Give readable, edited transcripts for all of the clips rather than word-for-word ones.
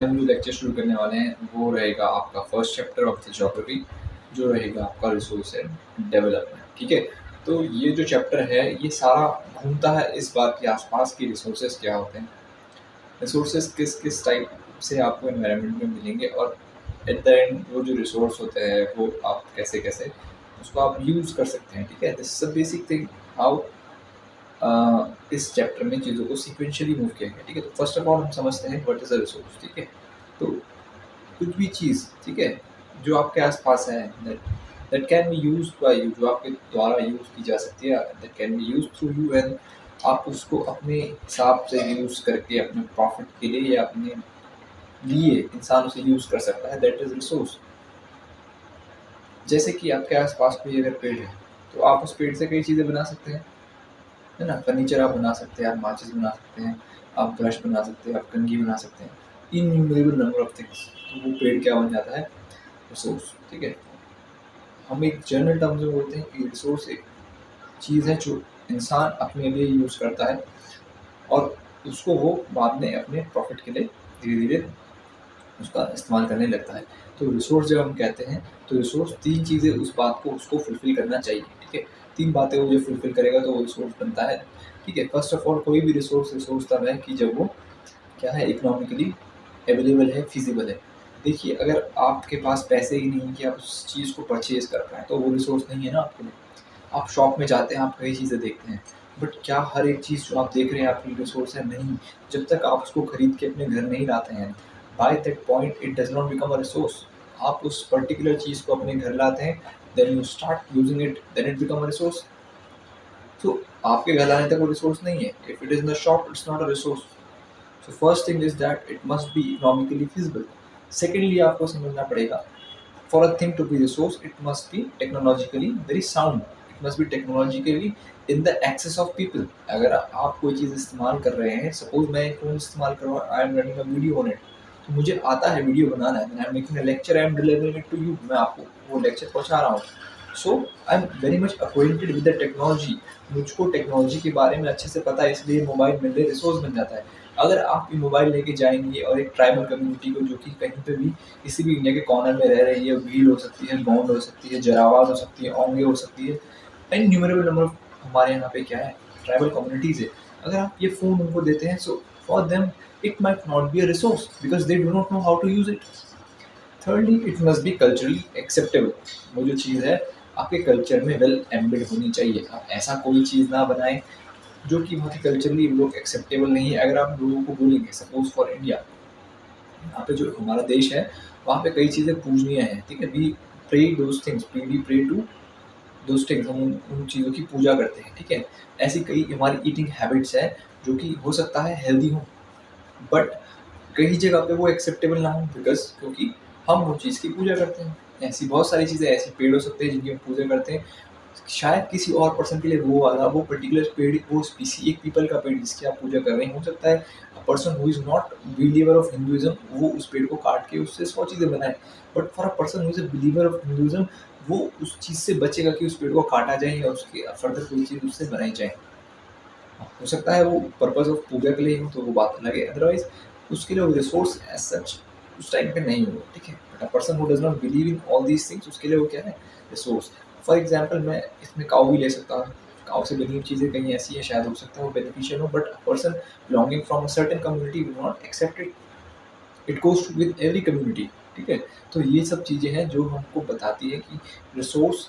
हम जो लेक्चर शुरू करने वाले हैं वो रहेगा आपका first chapter of the geography, जो रहेगा आपका रिसोर्स एंड डेवलपमेंट। ठीक है, तो ये जो चैप्टर है ये सारा घूमता है इस बात के आसपास कि रिसोर्सेज क्या होते हैं, रिसोर्सेज किस किस टाइप से आपको एनवायरनमेंट में मिलेंगे, और एट द एंड वो जो रिसोर्स होते हैं वो आप कैसे कैसे उसको आप यूज़ कर सकते हैं। ठीक है, this is a basic thing how इस चैप्टर में चीज़ों को सीक्वेंशियली मूव किया गया। ठीक है, तो फर्स्ट ऑफ ऑल हम समझते हैं व्हाट इज़ अ रिसोर्स। ठीक है, तो कुछ भी चीज़, ठीक है, जो आपके आसपास है, that can be used by you, जो आपके द्वारा यूज़ की जा सकती है, that can be used through you, and आप उसको अपने हिसाब से यूज़ करके अपने प्रॉफिट के लिए या अपने लिए इंसान उसे यूज़ कर सकता है, दैट इज़ रिसोर्स। जैसे कि आपके आसपास कोई अगर पेड़ है तो आप उस पेड़ से कई चीज़ें बना सकते हैं, है ना? फर्नीचर आप बना सकते हैं, आप माचिस बना सकते हैं, आप ब्रश बना सकते हैं, आप कंघी बना सकते हैं, इन्यूमरेबल नंबर ऑफ थिंग्स। तो वो पेड़ क्या बन जाता है? रिसोर्स। ठीक है, हम एक जनरल टर्म्स में बोलते हैं कि रिसोर्स एक चीज़ है जो इंसान अपने लिए यूज़ करता है और उसको वो बाद में अपने प्रॉफिट के लिए धीरे धीरे उसका इस्तेमाल करने लगता है। तो रिसोर्स जब हम कहते हैं तो रिसोर्स तीन चीज़ें उस बात को उसको फुलफिल करना चाहिए। ठीक है, तीन बातें वो जब फुलफिल करेगा तो वो रिसोर्स बनता है। ठीक है, फर्स्ट ऑफ ऑल कोई भी रिसोर्स रिसोर्स तब है कि जब वो क्या है, इकोनॉमिकली अवेलेबल है, फिजिबल है। देखिए, अगर आपके पास पैसे ही नहीं है कि आप उस चीज़ को परचेज कर पाएँ तो वो रिसोर्स नहीं है ना आपके लिए। आप शॉप में जाते हैं, आप कई चीज़ें देखते हैं, बट क्या हर एक चीज़ जो आप देख रहे हैं आपके लिए रिसोर्स है? नहीं। जब तक आप उसको खरीद के अपने घर नहीं लाते हैं, by that point it does not become a resource. आप उस पर्टिकुलर चीज़ को अपने घर लाते हैं, then you start using it, then it become a resource. तो आपके घर लाने तक वो रिसोर्स नहीं है। If it is in the shop it's not a resource. So first thing is that it must be economically feasible. Secondly आपको समझना पड़ेगा, for a thing to be resource it must be technologically very sound, it must be technologically in the access of people। अगर आप कोई चीज़ इस्तेमाल कर रहे हैं, सपोज मैं एक फ़ोन इस्तेमाल कर रहा हूँ, I am running a video on it, तो मुझे आता है वीडियो बनाना है, I am making a lecture, I am delivering it to you, मैं आपको वो लेक्चर पहुँचा रहा हूँ। So I am very much acquainted with the technology, मुझको टेक्नोलॉजी के बारे में अच्छे से पता है, इसलिए मोबाइल मेरे लिए रिसोर्स बन जाता है। अगर आप ये मोबाइल लेके जाएंगे और एक ट्राइबल कम्युनिटी को जो कि कहीं पे भी किसी भी इंडिया के कॉर्नर में रह रही है, भील हो सकती है, गोंड हो सकती है, जरावाज हो सकती है, ओंगे हो सकती है, इन्यूमरेबल नंबर ऑफ हमारे यहाँ पे क्या है, ट्राइबल कम्युनिटीज़ है। अगर आप ये फ़ोन उनको देते हैं, so for them it might not be a resource because they do not know how to use it. Thirdly it must be culturally acceptable. वो जो चीज़ है आपके कल्चर में वेल एम्बेड होनी चाहिए। आप ऐसा कोई चीज़ ना बनाएं जो कि बहुत ही कल्चरली लोग एक्सेप्टेबल नहीं है। अगर आप लोगों को बोलेंगे, सपोज फॉर इंडिया, यहाँ पे जो हमारा देश है वहाँ पे कई चीज़ें पूजनीय हैं। ठीक है, we pray those things, we pray to those things, हम उन चीज़ों की पूजा करते हैं। ठीक है, ऐसी कई हमारी ईटिंग हैबिट्स हैं जो कि हो सकता है हेल्दी हो, बट कई जगह पे वो एक्सेप्टेबल ना हो, बिकॉज क्योंकि हम वो चीज़ की पूजा करते हैं। ऐसी बहुत सारी चीज़ें, ऐसे पेड़ हो सकते हैं जिनकी हम पूजा करते हैं, शायद किसी और पर्सन के लिए वो वाला वो पर्टिकुलर पेड़, वो स्पीसी, एक पीपल का पेड़ जिसकी आप पूजा कर रहे हैं, हो सकता है a person who is not believer of Hinduism वो उस पेड़ को काट के उससे 100 चीज़ें बनाए। But for a person who is a believer of Hinduism, वो उस चीज़ से बचेगा कि उस पेड़ को काटा जाए या उसके फर्दर कोई चीज़ उससे बनाई जाए। हो सकता है वो पर्पस ऑफ पूजा के लिए हो तो वो बात अलग है, अदरवाइज उसके लिए वो रिसोर्स एज सच उस टाइम पे नहीं होगा। ठीक है, but a person who does not believe in all these things, उसके लिए वो क्या है, रिसोर्स। फॉर एग्जाम्पल मैं इसमें काऊ भी ले सकता हूँ। काऊ से बनी हुई चीज़ें कहीं ऐसी है, शायद हो सकता है वो बेनिफिशियल हो, but a person belonging from a certain community will not accept it, it goes with every community. ठीक है, तो ये सब चीज़ें हैं जो हमको बताती है कि रिसोर्स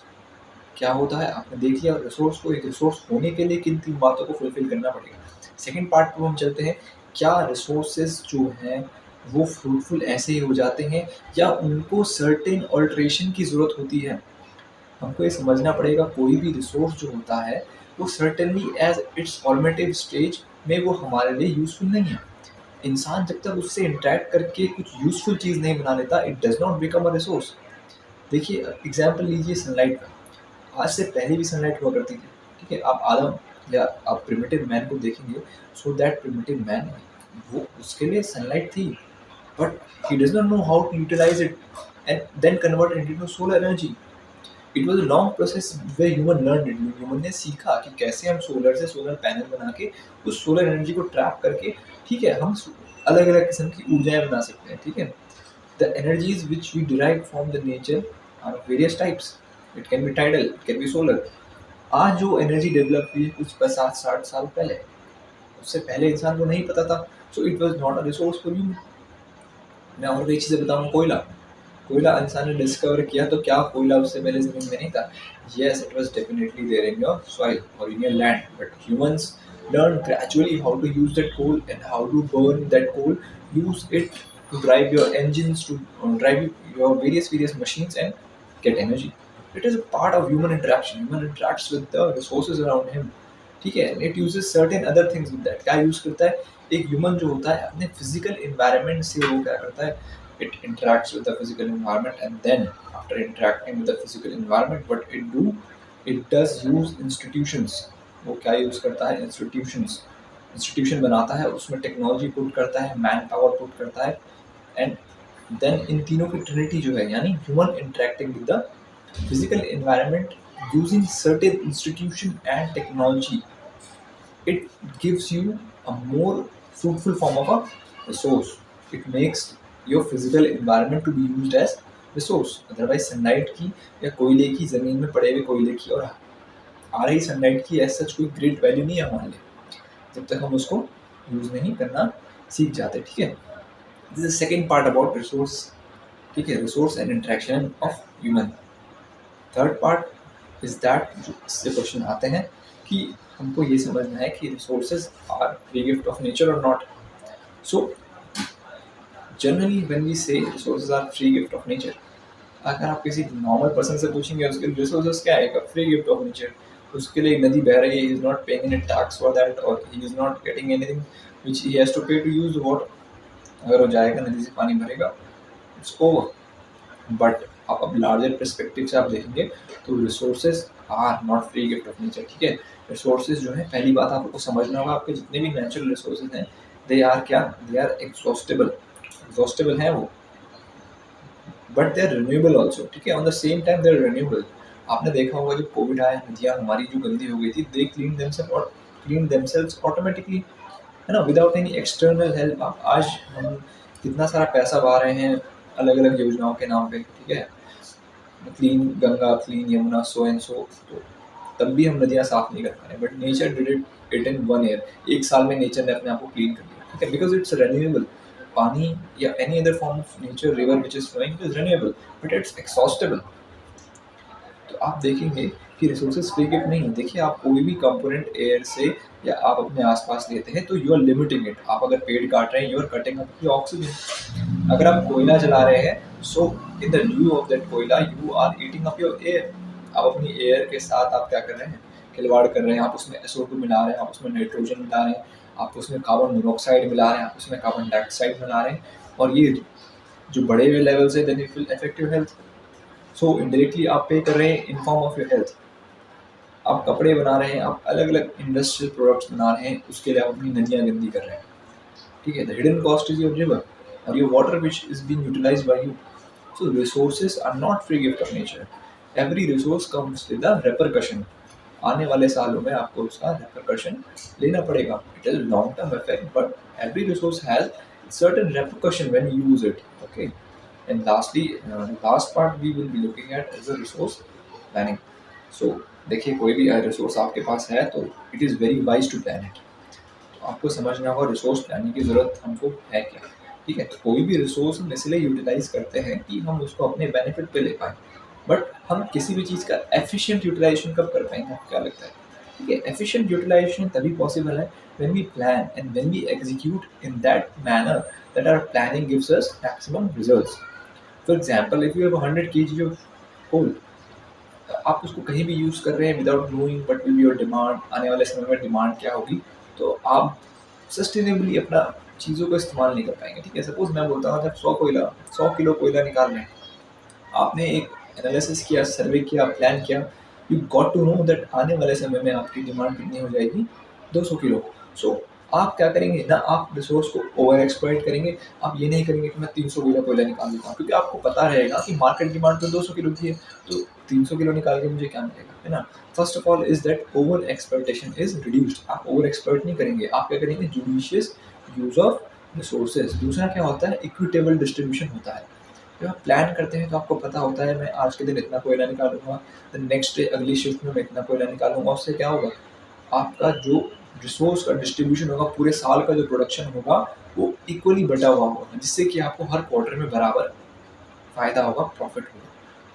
क्या होता है। आपने देख लिया, रिसोर्स को एक रिसोर्स होने के लिए किन तीन बातों को फुलफिल करना पड़ेगा। सेकंड पार्ट पे हम चलते हैं, क्या रिसोर्सेज जो हैं वो फ्रूटफुल ऐसे ही हो जाते हैं या उनको सर्टेन ऑल्ट्रेशन की ज़रूरत होती है। हमको ये समझना पड़ेगा, कोई भी रिसोर्स जो होता है वो certainly as it's formative stage में वो हमारे लिए यूज़फुल नहीं है। इंसान जब तक उससे इंटरैक्ट करके कुछ यूज़फुल चीज़ नहीं बना लेता, it does not become a resource. देखिए, एग्जाम्पल लीजिए सनलाइट का। आज से पहले भी सनलाइट हुआ करती थी। ठीक है, आप आदम या आप प्रिमिटिव मैन को देखेंगे, सो दैट प्रिमिटिव मैन, वो उसके लिए सनलाइट थी, but he does not know how to utilize it and then convert it into solar energy. It was a long process where human learned it. Human ने सीखा कि कैसे हम solar से सोलर पैनल बना के उस सोलर एनर्जी को ट्रैप करके, ठीक है, हम अलग अलग किस्म की ऊर्जाएं बना सकते हैं, ठीक है। The energies which we derive from the nature are various types, it can be tidal, it can be solar. आज जो एनर्जी डेवलप हुई है कुछ 50-60 साल पहले, उससे पहले इंसान को नहीं पता था, so it was not a resource for you. मैं और कई चीज़ें बताऊँ, कोयला, कोयला इंसान ने डिस्कवर किया तो क्या कोयला उससे पहले ज़मीन में नहीं था? Yes, it was definitely there in your soil और in your land, but humans learned gradually how to use that coal and how to burn that coal, use it to drive your engines, to drive your various machines and get energy. It is a part of human interaction. Human interacts with the resources around him, ठीक है, and it uses certain other things with that. क्या use करता है? एक human जो होता है अपने फिजिकल इन्वायरमेंट से वो क्या करता है? It interacts with the physical environment, and then after interacting with the physical environment, what it do? It does use institutions. वो क्या यूज करता है? इंस्टीट्यूशंस, इंस्टीट्यूशन बनाता है, उसमें टेक्नोलॉजी पुट करता है, मैन पावर पुट करता है, एंड देन इन तीनों की ट्रिनिटी जो है, यानी human interacting with the physical environment using certain institution and technology, it gives you a more fruitful form of a resource. It makes your physical environment to be used as resource. Otherwise sunlight की या कोयले की, ज़मीन में पड़े हुए कोयले की और आ रही सनलाइट की एज सच कोई ग्रेट वैल्यू नहीं है हमारे लिए, जब तक हम उसको यूज़ नहीं करना सीख जाते, ठीक है। This is second part about resource, ठीक है, resource and interaction of human. Third part is that, जो इससे क्वेश्चन आते हैं कि हमको ये समझना है कि resources are free gift of nature और not. So generally when we say resources are free gift of nature, अगर आप किसी नॉर्मल पर्सन से पूछेंगे उसके रिसोर्सेज क्या है, फ्री गिफ्ट ऑफ नेचर, उसके लिए एक नदी बह रही है, he is not paying any tax for that और he is not getting anything which he has to pay to use water. अगर वो जाएगा नदी से पानी भरेगा, इट्स ओवर। बट आप अब लार्जर पर्सपेक्टिव से आप देखेंगे तो resources are not free gift of nature, ठीक है। रिसोर्सेज जो है, पहली बात आपको समझना होगा, आपके जितने भी नेचुरल रिसोर्सेज हैं, दे आर क्या, दे आर एग्जॉस्टेबल, एग्जॉस्टेबल हैं वो, but they are renewable also, ठीक है। On the same time they are renewable. आपने देखा होगा जब कोविड आया, नदियाँ हमारी जो गंदी हो गई थी, दे क्लीन देमसेल्व्स ऑटोमेटिकली, है ना, विदाउट एनी एक्सटर्नल हेल्प। आज हम कितना सारा पैसा बहा रहे हैं अलग अलग योजनाओं के नाम पे, ठीक है, clean Ganga, clean Yamuna, so and so, तो तब भी हम नदियाँ साफ नहीं कर पा रहे, but nature did it in 1 year, एक साल में नेचर ने अपने आप को क्लीन कर दिया, ठीक है, बिकॉज इट्स रिन्यूएबल। पानी या any other form of nature, river which is flowing, is renewable, but it's exhaustible. तो आप देखेंगे कि रिसोर्सेज फ्री गिफ्ट नहीं है। देखिए, आप कोई भी कंपोनेंट एयर से या आप अपने आसपास लेते हैं तो यू आर लिमिटिंग इट। आप अगर पेड़ काट रहे हैं, you are cutting up your oxygen. अगर आप कोयला जला रहे हैं, so in the due of that कोयला you are eating up your air. आप अपनी एयर के साथ आप क्या कर रहे हैं, खिलवाड़ कर रहे हैं। आप उसमें SO2 मिला रहे हैं, आप उसमें नाइट्रोजन मिला रहे हैं, आप उसमें कार्बन मोनोऑक्साइड मिला रहे हैं, आप उसमें कार्बन डाइऑक्साइड मिला रहे हैं, और ये जो बड़े हुए लेवल से then it will affect your health. So indirectly आप पे कर रहे हैं in form of your health. आप कपड़े बना रहे हैं, आप अलग अलग इंडस्ट्रियल प्रोडक्ट्स बना रहे हैं, उसके लिए आप अपनी नदियाँ गंदी कर रहे हैं, ठीक है। The hidden cost is your river और your water which is being utilised by you. So resources are not free gift of nature. Every resource comes with a repercussion. आने वाले सालों में आपको उसका रेपरकशन लेना पड़ेगा। It is long term effect, but every resource has certain repercussion when you use it, okay। And lastly, last part we will be looking at is the resource planning। so देखिए, कोई भी resource आपके पास है तो it is very wise to plan it. तो आपको समझना होगा रिसोर्स प्लानिंग की ज़रूरत हमको है क्या, ठीक है। तो कोई भी रिसोर्स हम इसलिए यूटिलाइज करते हैं कि हम उसको अपने बेनिफिट पे ले पाएँ, बट हम किसी भी चीज़ का एफिशिएंट यूटिलाइजेशन कब कर पाएंगे, आपको क्या लगता है? ठीक है, एफिशिएंट यूटिलाइजेशन तभी पॉसिबल है when we plan and when we execute in that manner that our planning gives us maximum results। For example, if you have 100 kg of coal, आप उसको कहीं भी यूज़ कर रहे हैं without knowing what will be your demand, आने वाले समय में डिमांड क्या होगी, तो आप सस्टेनेबली अपना चीज़ों का इस्तेमाल नहीं कर पाएंगे, ठीक है। सपोज मैं बोलता हूँ, जब 100 किलो कोयला निकाल रहे हैं, आपने एक एनालिसिस किया, सर्वे किया, प्लान किया, you got to know that आने वाले समय में आपकी डिमांड कितनी हो जाएगी, 200 किलो। सो आप क्या करेंगे ना, आप रिसोर्स को ओवर एक्सप्लॉइट करेंगे। आप ये नहीं करेंगे कि मैं 300 किलो कोयला निकाल देता हूँ, क्योंकि आपको पता रहेगा कि मार्केट डिमांड तो 200 किलो की है, तो 300 किलो निकाल के मुझे क्या मिलेगा, है ना। First of all is that over exploitation is reduced. आप ओवर एक्सप्लॉइट नहीं करेंगे, आप क्या करेंगे, जुडिशियस यूज ऑफ रिसोर्सेज। दूसरा क्या होता है, इक्विटेबल डिस्ट्रीब्यूशन होता है। जब आप प्लान करते हैं तो आपको पता होता है मैं आज के दिन इतना कोयला निकालूंगा, द नेक्स्ट डे अगली शिफ्ट में मैं इतना कोयला निकालूंगा। उससे क्या होगा, आपका जो रिसोर्स का डिस्ट्रीब्यूशन होगा, पूरे साल का जो प्रोडक्शन होगा वो इक्वली बटा हुआ होगा, जिससे कि आपको हर क्वार्टर में बराबर फ़ायदा होगा, प्रॉफिट होगा।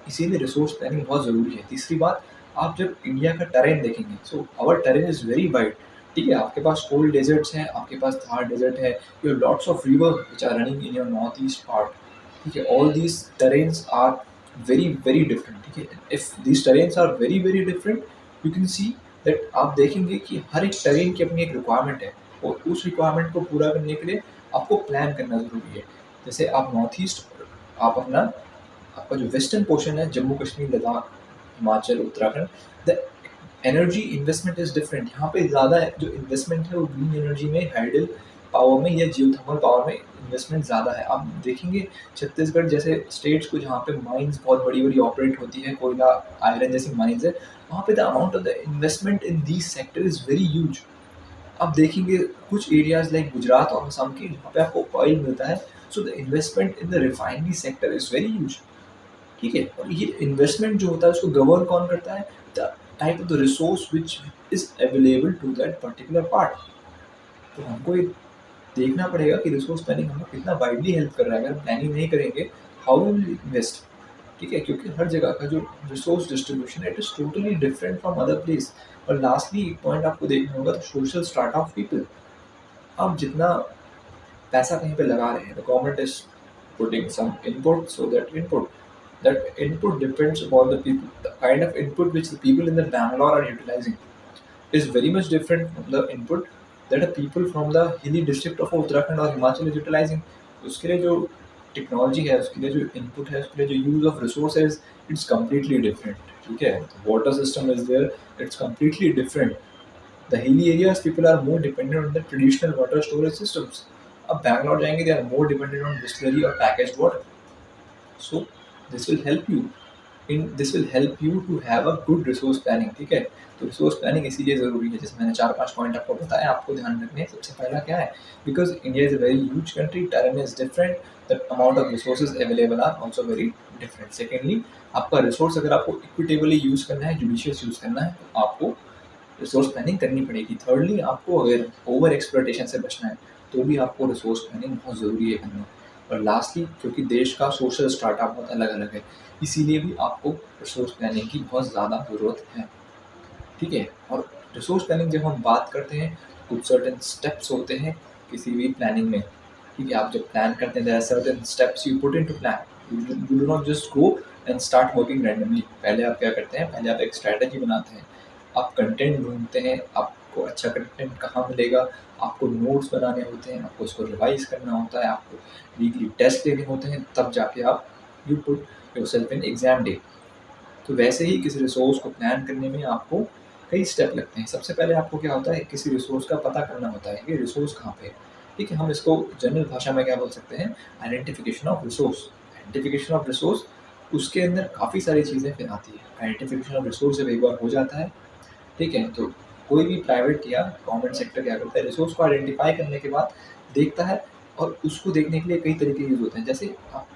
इसीलिए रिसोर्स प्लानिंग बहुत ज़रूरी है। तीसरी बात, आप जब इंडिया का टेरेन देखेंगे, so our terrain is very wide. ठीक है, आपके पास कोल्ड डेजर्ट्स हैं, आपके पास थार डेजर्ट है, you have lots of river which are running in your north east part. ठीक है, all these terrains are very very different. ठीक है, if these terrains are very very different, you can see that आप देखेंगे कि हर एक terrain की अपनी एक रिक्वायरमेंट है, और उस रिक्वायरमेंट को पूरा करने के लिए आपको प्लान करना ज़रूरी है। जैसे आप नॉर्थ ईस्ट, आप अपना आपका जो वेस्टर्न पोर्शन है, Jammu Kashmir, Ladakh, Himachal, Uttarakhand, the energy investment is different. यहाँ पे ज़्यादा जो इन्वेस्टमेंट है वो ग्रीन एनर्जी में, हाइडल पावर में या जियोथर्मल पावर में इन्वेस्टमेंट ज़्यादा है। आप देखेंगे छत्तीसगढ़ जैसे स्टेट्स को, जहाँ पे माइंस बहुत बड़ी बड़ी ऑपरेट होती है, कोयला, आयरन जैसी माइंस है, वहाँ पे the amount of the investment in these sector is very huge. आप देखेंगे कुछ एरियाज लाइक गुजरात और असम के, जहाँ पे आपको ऑयल मिलता है, so the investment in the refinery sector is very huge. ठीक है, और ये इन्वेस्टमेंट जो होता है उसको गवर्न कौन करता है, the type of the resource which is available to that particular part. तो हमको ये देखना पड़ेगा कि रिसोर्स प्लानिंग हमें कितना वाइडली हेल्प कर रहा है। अगर प्लानिंग नहीं करेंगे, हाउ विल इन्वेस्ट। ठीक है, क्योंकि हर जगह का जो रिसोर्स डिस्ट्रीब्यूशन है, it is totally different from other place. और लास्टली एक पॉइंट आपको देखना होगा, तो सोशल स्टार्ट ऑफ पीपल। आप जितना पैसा कहीं पे लगा रहे हैं, the government is putting some input, so that input depends upon the people. The kind of input which the people in the Bangalore are utilizing is very much different from the input that the people from the hilly district of Uttarakhand or Himachal is utilizing. उसके लिए जो technology है, उसके लिए जो input है, उसके लिए जो यूज ऑफ रिसोर्स है, इट्स कम्प्लीटली डिफरेंट। ठीक है, water system is there, it's completely different. The hilly areas people are more dependent on the traditional water storage systems. अब बैंगलोर जाएंगे, they are more dependent on Bisleri और packaged water. So this will help you to have a good resource planning. ठीक है, तो resource planning इसीलिए ज़रूरी है। जैसे मैंने 4-5 पॉइंट आपको बताया, आपको ध्यान रखने हैं। सबसे पहला क्या है, because India is a very huge country, terrain is different, the amount of resources available are also very different. Secondly, आपका रिसोर्स अगर आपको इक्विटेबली यूज़ करना है, जुडिशियस यूज़ करना है, तो आपको रिसोर्स प्लानिंग करनी पड़ेगी। थर्डली, आपको अगर ओवर एक्सप्लॉयटेशन से बचना है, तो भी आपको रिसोर्स प्लानिंग बहुत ज़रूरी है करना। और लास्टली, क्योंकि देश का सोशल स्टार्टअप बहुत अलग अलग है, इसीलिए भी आपको रिसोर्स प्लानिंग की बहुत ज़्यादा ज़रूरत है। ठीक है, और रिसोर्स प्लानिंग जब हम बात करते हैं, कुछ सर्टेन स्टेप्स होते हैं किसी भी प्लानिंग में। ठीक है, आप जब प्लान करते हैं, there are certain steps you put into plan. You do not just go and start working randomly. पहले आप क्या करते हैं, पहले आप एक स्ट्रैटेजी बनाते हैं, आप कंटेंट ढूंढते हैं, आपको अच्छा कंटेंट कहाँ मिलेगा, आपको नोट्स बनाने होते हैं, आपको उसको रिवाइज करना होता है, आपको वीकली टेस्ट लेने होते हैं, तब जाके आप you put yourself in exam day. तो वैसे ही किसी रिसोर्स को प्लान करने में आपको कई स्टेप लगते हैं। सबसे पहले आपको क्या होता है, किसी रिसोर्स का पता करना होता है कि रिसोर्स कहाँ पे है। ठीक है, हम इसको जनरल भाषा में क्या बोल सकते हैं, identification of resource. Identification of resource, उसके अंदर काफ़ी सारी चीज़ें फिर आती है। आइडेंटिफिकेशन ऑफ रिसोर्स जब एक बार हो जाता है, ठीक है, तो कोई भी प्राइवेट या गवर्नमेंट सेक्टर क्या करता है, रिसोर्स को आइडेंटिफाई करने के बाद देखता है, और उसको देखने के लिए कई तरीके यूज़ होते हैं। जैसे आप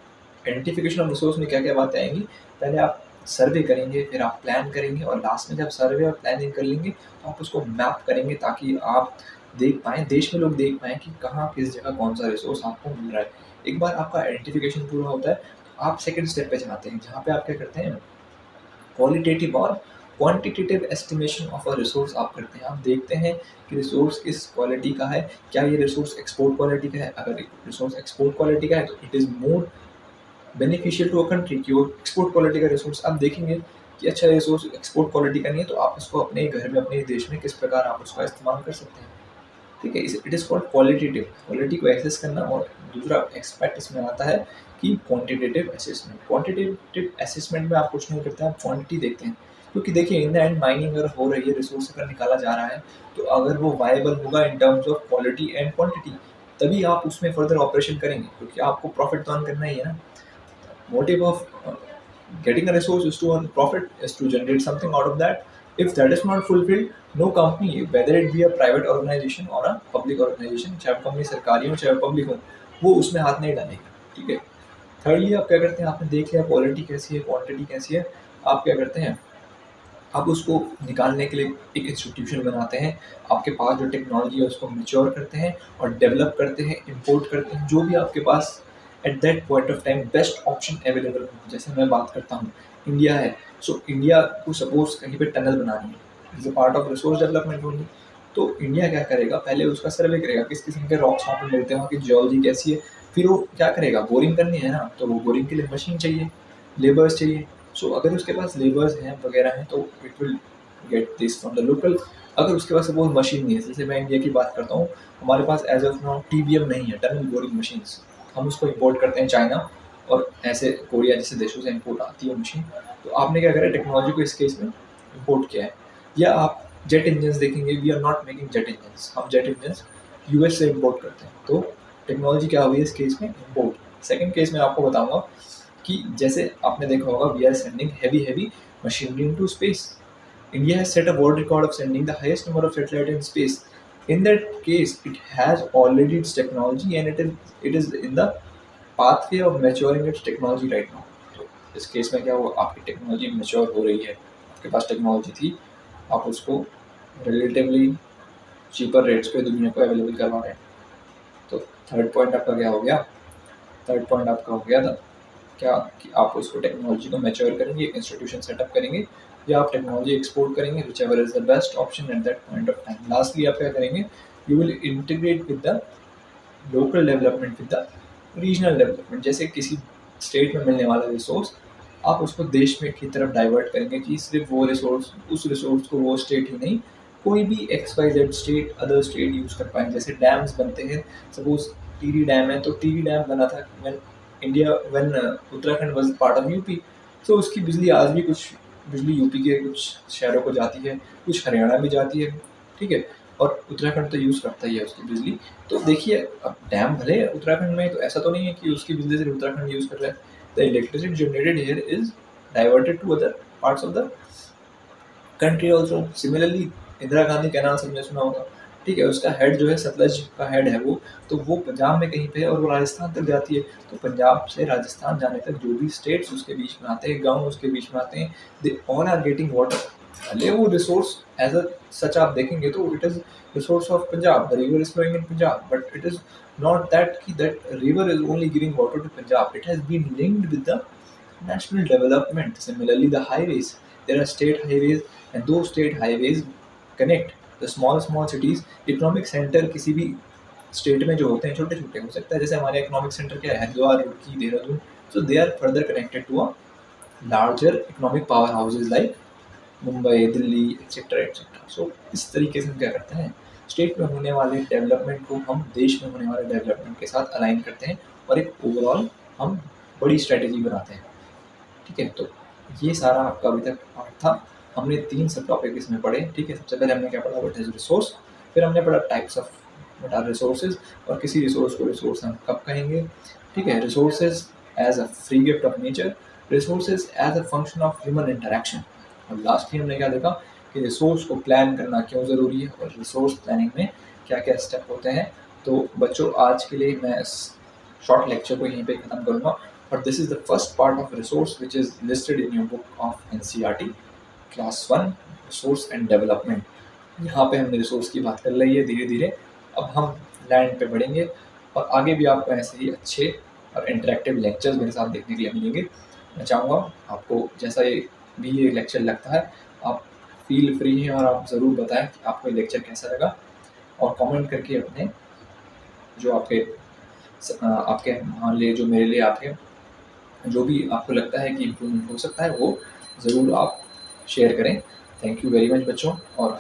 आइडेंटिफिकेशन ऑफ रिसोर्स में क्या क्या बातें आएंगी, पहले आप सर्वे करेंगे, फिर आप प्लान करेंगे, और लास्ट में जब सर्वे और प्लानिंग कर लेंगे, तो आप उसको मैप करेंगे, ताकि आप देख पाएँ, देश में लोग देख पाएँ कि कहाँ किस जगह कौन सा रिसोर्स आपको मिल रहा है। एक बार आपका आइडेंटिफिकेशन पूरा होता है, तो आप सेकंड स्टेप पे जाते हैं, जहाँ पे आप क्या करते हैं, क्वालिटेटिव और quantitative estimation of a resource आप करते हैं। आप देखते हैं कि रिसोर्स किस क्वालिटी का है, क्या ये रिसोर्स एक्सपोर्ट क्वालिटी का है। अगर रिसोर्स एक्सपोर्ट क्वालिटी का है, तो it is more beneficial to a country कि वो एक्सपोर्ट क्वालिटी का रिसोर्स। आप देखेंगे कि अच्छा रिसोर्स एक्सपोर्ट क्वालिटी का नहीं है, तो आप उसको अपने घर में, अपने देश में किस प्रकार आप उसका इस्तेमाल कर सकते हैं। ठीक है, it is called qualitative, quality को एक्सेस करना। और दूसरा एक्सपेक्ट इसमें आता है कि क्वांटिटेटिव असेसमेंट। क्वांटिटेटिव असेसमेंट में आप कुछ नहीं करते हैं, आप क्वांटिटी देखते हैं। क्योंकि देखिए, इन द एंड माइनिंग अगर हो रही है, रिसोर्स अगर निकाला जा रहा है, तो अगर वो वायबल होगा in terms of quality and quantity, तभी आप उसमें फर्दर ऑपरेशन करेंगे, क्योंकि आपको प्रॉफिट तो अर्न करना ही है ना। Motive of getting a resource is to earn profit, is to generate something out of that. If that is not fulfilled, no company whether it be a private organisation or a public organisation, चाहे company सरकारी हो चाहे public हो, वो उसमें हाथ नहीं डालेगी, ठीक है। थर्डली आप क्या करते हैं, आपने देख लिया क्वालिटी कैसी है, क्वांटिटी कैसी है, आप क्या करते हैं, आप उसको निकालने के लिए एक इंस्टीट्यूशन बनाते हैं, आपके पास जो टेक्नोलॉजी है उसको मैच्योर करते हैं और डेवलप करते हैं, इंपोर्ट करते हैं, जो भी आपके पास at that point of time best option available हो। जैसे मैं बात करता हूँ, इंडिया है, सो इंडिया को सपोज कहीं पे टनल बनानी है, is a part of resource development only. तो इंडिया क्या करेगा, पहले उसका सर्वे करेगा किस किस्म के रॉक्स वहाँ पे मिलते हैं, वहाँ की जियोलॉजी कैसी है, फिर वो क्या करेगा, बोरिंग करनी है ना, तो वो बोरिंग के लिए मशीन चाहिए, लेबर्स चाहिए। सो अगर उसके पास लेबर्स हैं वगैरह हैं तो it will get this from the local. अगर उसके पास सपोज मशीन नहीं है, जैसे मैं इंडिया की बात करता हूँ, हमारे पास एज ऑफ नाउ टीबीएम नहीं है, टनल बोरिंग मशीन्स, हम उसको इम्पोर्ट करते हैं चाइना और ऐसे कोरिया जैसे देशों से इम्पोर्ट आती है मशीन। तो आपने क्या करा, टेक्नोलॉजी को इस केस में इम्पोर्ट किया है। या आप जेट इंजन देखेंगे, we are not making jet engine, हम जेट इंजन यूएस से इम्पोर्ट करते हैं। तो टेक्नोलॉजी क्या हुई है इस केस में, इम्पोर्ट। सेकेंड केस में आपको बताऊंगा कि जैसे आपने देखा होगा, we are sending heavy machinery into space. India has set a world record of sending the highest number of satellites in space. In that case, it has already its technology and it is in the pathway of maturing its technology right now. तो इस case में क्या हुआ, आपकी technology mature हो रही है, आपके पास टेक्नोलॉजी थी, आप उसको रिलेटिवली चीपर रेट्स पे दुनिया को अवेलेबल करवा रहे हैं। तो थर्ड पॉइंट आपका क्या हो गया, थर्ड पॉइंट आपका हो गया था क्या कि आप उसको टेक्नोलॉजी को मैच्योर करेंगे, एक इंस्टीट्यूशन सेटअप करेंगे, या आप टेक्नोलॉजी एक्सपोर्ट करेंगे, which ever is the best option eight that point of time. Lastly आप क्या करेंगे, you will integrate with the local development with the regional development. जैसे किसी स्टेट में मिलने वाला रिसोर्स आप उसको देश में की तरफ डाइवर्ट करेंगे कि सिर्फ वो रिसोर्स, उस रिसोर्स को वो स्टेट ही नहीं, कोई भी X Y Z state, other state use कर पाएँ। जैसे डैम्स बनते हैं, सपोज टीरी डैम है, तो टीरी डैम बना था when Uttarakhand was part of UP. तो उसकी बिजली आज भी कुछ बिजली यूपी के कुछ शहरों को जाती है, कुछ हरियाणा में जाती है, ठीक है, और उत्तराखंड तो यूज़ करता ही है उसकी बिजली। तो देखिए, अब डैम भले उत्तराखंड में, तो ऐसा तो नहीं है कि उसकी बिजली सिर्फ उत्तराखंड यूज़ कर रहा है। The electricity generated here is diverted to other parts of the country also. Similarly Indira Gandhi canal सबने सुना होगा, ठीक है, उसका हेड जो है, सतलज का हेड है वो, तो वो पंजाब में कहीं पे है और वो राजस्थान तक जाती है। तो पंजाब से राजस्थान जाने तक जो भी स्टेट्स उसके बीच में आते हैं, गाँव उसके बीच में आते हैं, they all are getting water. भले वो रिसोर्स एज अ सच आप देखेंगे तो it is resource of Punjab, the river is flowing in Punjab, but it is not that that river is only giving water to Punjab. It has been linked with the national development. Similarly, the highways. There are state highways, and those state highways connect the small cities. Economic center किसी भी state में जो होते हैं छोटे छोटे, हो सकता है जैसे हमारे इकोनॉमिक सेंटर क्या है, Haridwar, Roorkee, Dehradun. So they are further connected to a larger economic power houses like Mumbai, Delhi, etcetera etcetera. So इस तरीके से हम क्या करते हैं, स्टेट में होने वाले डेवलपमेंट को हम देश में होने वाले डेवलपमेंट के साथ अलाइन करते हैं और एक ओवरऑल हम बड़ी स्ट्रैटेजी बनाते हैं, ठीक है। तो ये सारा आपका अभी तक पार्ट था। हमने 3 सब टॉपिक इसमें पढ़े, ठीक है। सबसे पहले हमने क्या पढ़ा, व्हाट इज रिसोर्स, फिर हमने पढ़ा types of what are resources, और किसी रिसोर्स को रिसोर्स हम कब कहेंगे, ठीक है। Resources as a free gift of nature, resources as a function of human interaction, और लास्टली हमने क्या देखा कि रिसोर्स को प्लान करना क्यों ज़रूरी है और रिसोर्स प्लानिंग में क्या क्या स्टेप होते हैं। तो बच्चों, आज के लिए मैं इस शॉर्ट लेक्चर को यहीं पे ख़त्म करूँगा, और this is the first part of resource which is listed in your book of NCERT class 1, resource and development. यहाँ पे हमने रिसोर्स की बात कर ली है धीरे धीरे, अब हम लैंड पे बढ़ेंगे, और आगे भी आपको ऐसे ही अच्छे और इंटरेक्टिव लेक्चर्स मेरे साथ देखने के लिए मिलेंगे। मैं चाहूँगा आपको जैसा ये लेक्चर लगता है, आप फील फ्री हैं और आप ज़रूर बताएं कि आपको ये लेक्चर कैसा लगा, और कमेंट करके अपने जो आपके मान लिए जो मेरे लिए आपके जो भी आपको लगता है कि इम्प्रूवमेंट हो सकता है, वो ज़रूर आप शेयर करें। थैंक यू वेरी मच बच्चों। और